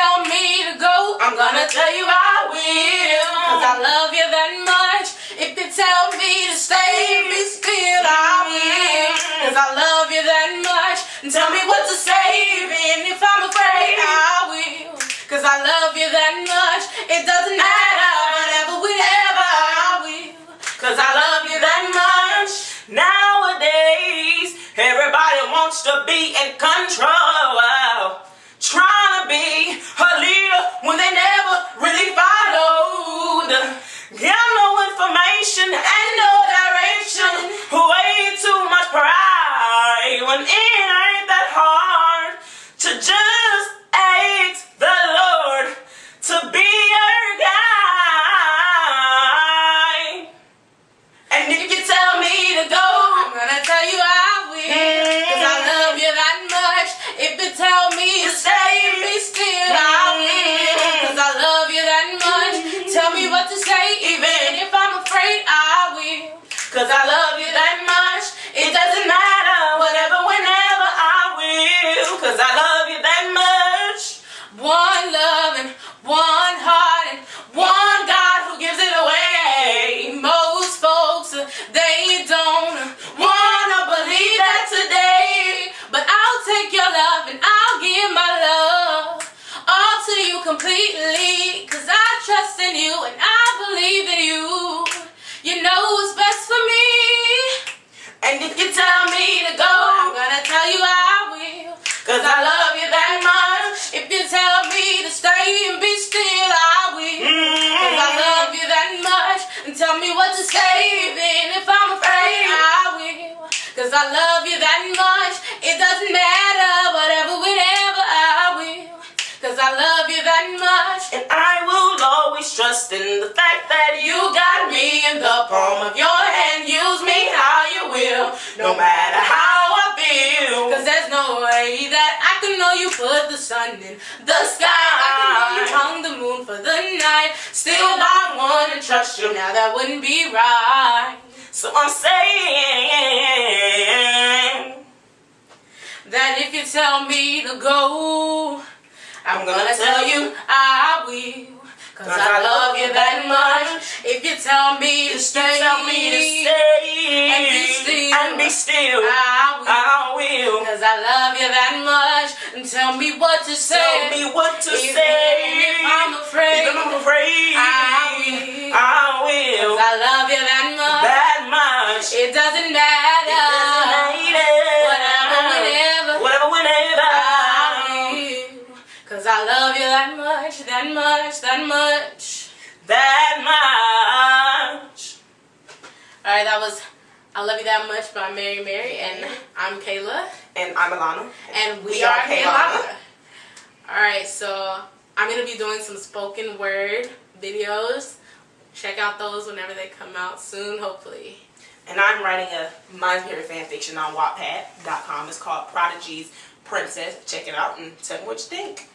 tell me to go, I'm gonna tell you I will. Cause I love you that much. If you tell me to stay, be still, I will. Cause I love you that much. And tell me what to say, even if I'm afraid, I will. Cause I love you that much. It doesn't matter, whatever, whenever, I will. Cause I love you that much. Nowadays, everybody wants to be in control. Trying to be a leader when they never really followed. Got no information and no direction. Way too much pride when it ain't that hard to just ask the Lord to be your guide. And if you tell me to go, I'm gonna tell you I will. Cause I love you that much. If you tell me to stay, be still, I will. Cause I love you that much. Tell me what to say, even if I'm afraid, I will. Cause I love you that much. it doesn't matter, whatever, whenever, I will. Cause I love you that much. One love and one heart and one God who gives it away. Most folks, they don't wanna believe that today. But I'll take your love and I'll give my love all to you completely. Cause I trust in you and I believe in you. You know what's best for me. And if you tell me to go, I'm gonna tell you I will. cause I love you that much. If you tell me to stay and be still, I will. Cause I love you that much. And tell me what to say, even if I'm afraid, I will. Cause I love you that much. It doesn't matter, whatever, whenever, I will. Cause I love you that much. And I will always trust in the fact that you got me in the palm of your hand. Use me how you will, no matter how I feel. Cause there's no way that I can know you put the sun in the sky. I can know you hung the moon for the night. Still I wanna trust you, now that wouldn't be right. So I'm saying That if you tell me to go, I'm gonna tell you I will. Cause I love you that much. If you tell me to stay, and be still, I will. I will. Cause I love you that much. And tell me what to say. Tell me what to Even say. if I'm afraid, Even if I'm afraid, I will. Cause I love you that much. That much. It doesn't matter. Whatever, whenever, I will. Cause I love you that much, that much, that much. That much. Alright, that was I Love You That Much by Mary Mary, and I'm Kayla. And I'm Alana. And we are Kaylana. Alright, so I'm going to be doing some spoken word videos. Check out those whenever they come out soon, hopefully. And I'm writing a My Favorite fan fiction on Wattpad.com. It's called Prodigy's Princess. Check it out and tell me what you think.